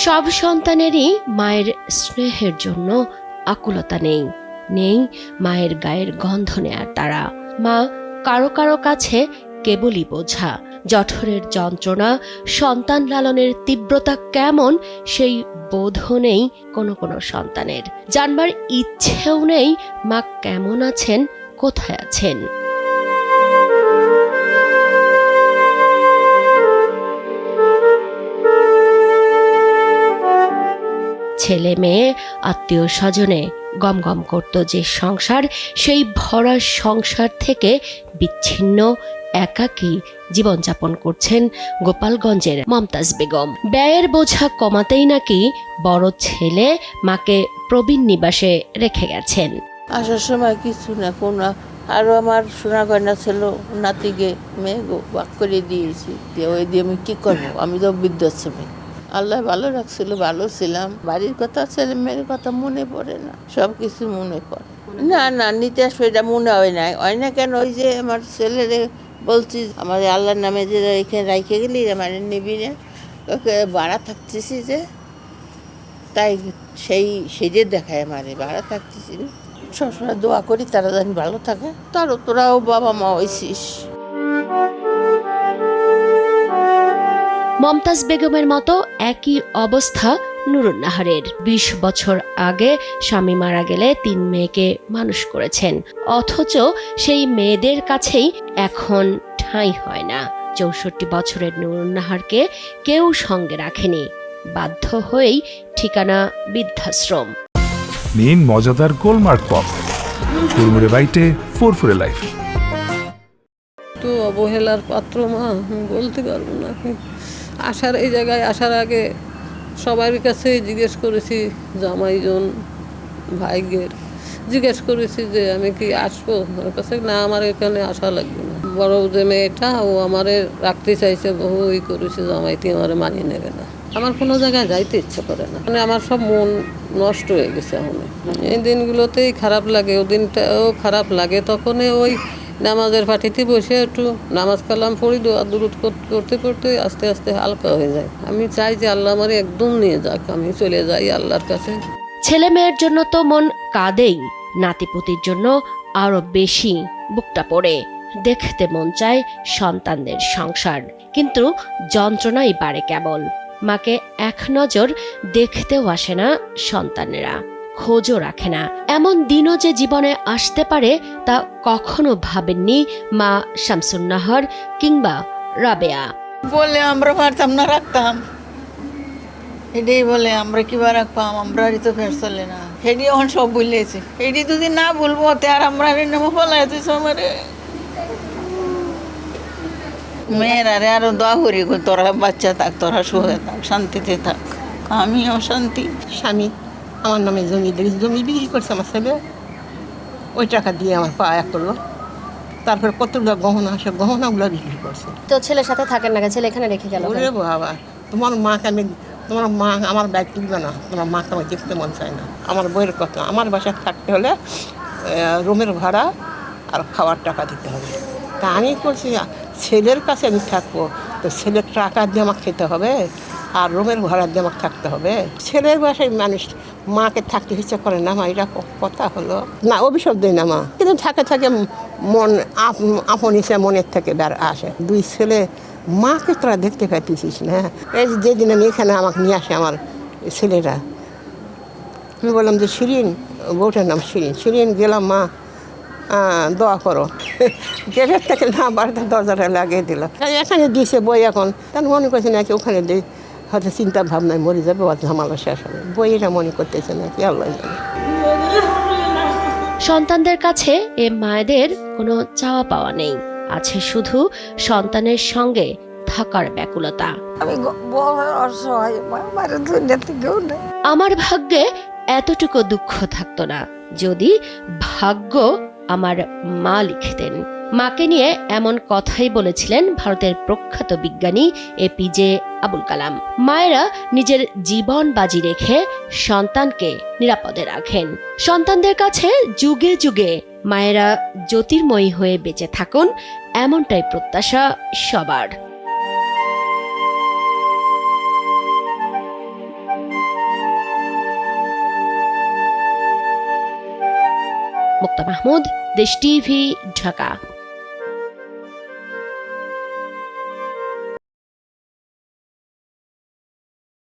সব সন্তানেরই মায়ের স্নেহের জন্য আকুলতা নেই, নেই মায়ের গায়ের গন্ধ নেয়ার তারা। মা কারো কারো কাছে কেবলই বোঝা। জঠরের যন্ত্রণা, সন্তান লালনের তীব্রতা কেমন সেই বোধও নেই কোনো কোনো সন্তানের। জানবার ইচ্ছেও নেই মা কেমন আছেন, কোথায় আছেন। ছেলে মেয়ে আত্মীয় স্বজনে গম গম করত যে সংসার, সেই ভরা সংসার থেকে বিচ্ছিন্ন একাকী জীবনযাপন করছেন গোপালগঞ্জের মমতাজ বেগম। ব্যয়ের বোঝা কমাতেই নাকি বড় ছেলে মাকে প্রবীণ নিবাসে রেখে গেছেন। আসার সময় কিছু না কোনো, আরও আমার সোনা গয়না ছিল নাতিকে মেয়ে বাক করে দিয়েছি, দিয়ে ওই দিয়ে আমি কী করবো, আমি তো বৃদ্ধাশ্রমে। আল্লাহ ভালো রাখছিল, ভালো ছিলাম। বাড়ির কথা, ছেলে মেয়ের কথা মনে পড়ে না, সব কিছু মনে পড়ে না। না নিতে আসবে এটা মনে হয় না কেন, ওই যে আমার ছেলেরে বলছি আমাদের আল্লাহর নামে যে এখানে রাইখে গেলি আমার নিবি না, ওকে ভাড়া থাকতেছি যে, তাই সেই দেখায় আমারে ভাড়া থাকতেছি না। সবসময় দোয়া করি তারা যেন ভালো থাকে, তোরাও বাবা মা হইছিস। মমতাজ বেগমের মতো একই অবস্থা নুরুন্নাহারের। 20 বছর আগে স্বামী মারা গেলে 3 মেয়েকে মানুষ করেছেন, অথচ সেই মেয়েদের কাছেই এখন ঠাঁই হয় না। 64 বছরের নুরুন্নাহারকে কেউ সঙ্গে রাখেনি, বাধ্য হয়েই ঠিকানা বৃদ্ধাশ্রম। নিন মজাদার গোলমার্ক পপ, কুরমুরে বাইটে ফুরফুরে লাইফ। তো অবহেলার পাত্র মা, বলতে পারবো না। এই জায়গায় আসার আগে সবার কাছে জিজ্ঞেস করেছি, জামাইজন ভাইগের জিজ্ঞেস করেছি যে আমি কি আসবো, ওর কাছে না আমার এখানে আসা লাগবে না। বড় যে মেয়েটা ও আমারে রাখতে চাইছে, বহুই করেছে জামাইতে আমার মানিয়ে নেবে না। আমার কোনো জায়গায় যাইতে ইচ্ছে করে না, মানে আমার সব মন নষ্ট হয়ে গেছে এখন। এই দিনগুলোতেই খারাপ লাগে, ও দিনটাও খারাপ লাগে। তখন ওই নামাজের পাটিতে বসে একটু নামাজ কালাম পড়ি, দোয়া দুরুদ করতে করতে আস্তে আস্তে হালকা হয়ে যায়। আমি চাই যে আল্লাহ আমারে একদম নিয়ে যাক, আমি চলে যাই আল্লাহর কাছে। ছেলে মেয়ের জন্য তো মন কাঁদেই, নাতিপুতির জন্য আরো বেশি বুকটা পড়ে। দেখতে মন চায় সন্তানদের সংসার, কিন্তু যন্ত্রণাই বাড়ে কেবল। মাকে এক নজর দেখতেও আসে না সন্তানেরা, খোঁজও রাখে না। এমন দিনও যে জীবনে আসতে পারে তা কখনো ভাবেননি মা শামসুন্নাহার কিংবা রাবেয়া। বলে আমরা পারতাম না, রাখতাম। এটাই বলে আমরা কিবা রাখতাম, আমরা তো ফের চলে না। হেডি এখন সব বলেছে, হেডি যদি না বলবো আর আমরা নামে ফলাই দিয়েছ আমারে। মেয়েরা আরো দোয়া করি, তোরা বাচ্চা থাক, তোরা সুখে থাক, শান্তিতে থাক। আমি অশান্তি। স্বামী আমার নামে জমি বিক্রি করছে আমার ছেলে, ওই টাকা দিয়ে আমার পায়া করলো। তারপরে কতগুলো গহনা আসে, গহনাগুলো বিক্রি করছে। তো ছেলের সাথে থাকেন না, ছেলে এখানে রেখে গেল। ওরে বাবা, তোমার মা আমার ব্যাগ তুলবে না, তোমার মাকে আমার দেখতে মন চায় না। আমার বইয়ের কথা, আমার বাসায় থাকতে হলে রুমের ভাড়া আর খাওয়ার টাকা দিতে হবে। তা আমি করছি ছেলের কাছে আমি থাকবো, তো ছেলের টাকা দিয়ে আমাকে খেতে হবে আর রুমের ভাড়া দিয়ে আমাকে থাকতে হবে। ছেলের বাসায় মানুষ মাকে থাকতে ইচ্ছা করে না, মা এটা কথা হলো না। অভিশাপ দেয় না মা, কিন্তু থাকে মন আপন ইচ্ছা মনের থেকে আসে। 2 ছেলে, মাকে তোরা দেখতে পাইতেছিস না। এই যেদিন আমি এখানে আমাকে নিয়ে আসে আমার ছেলেরা, আমি বললাম যে শিরিন, বউটার নাম শিরিন গেলাম মা দোয়া করো। গেটের থেকে না বাড়িতে দরজাটা লাগিয়ে দিল, এখানে দিয়েছে বই। এখন তার মনে করছে নাকি ওখানে দিয়ে হয়তো চিন্তা ভাবনায় মরে যাবে, ঝামেলা শেষ হবে। বইয়েরা মনে করতেছে নাকি, আল্লাহ জানে। সন্তানদের কাছে এ মায়েদের কোনো চাওয়া পাওয়া নেই, আছে শুধু সন্তানের সঙ্গে থাকার ব্যাকুলতা। আমার ভাগ্যে এতটুকু দুঃখ থাকতো না যদি ভাগ্য আমার মা লিখতেন। মাকে নিয়ে এমন কথাই বলেছিলেন ভারতের প্রখ্যাত বিজ্ঞানী এপিজে আবুল কালাম। মায়েরা নিজের জীবন বাজি রেখে সন্তানকে নিরাপদে রাখেন। সন্তানদের কাছে যুগে যুগে মায়েরা জ্যোতির্ময়ী হয়ে বেঁচে থাকুন, এমনটাই প্রত্যাশা সবার। মুক্তা মাহমুদ, দেশ টিভি, ঢাকা।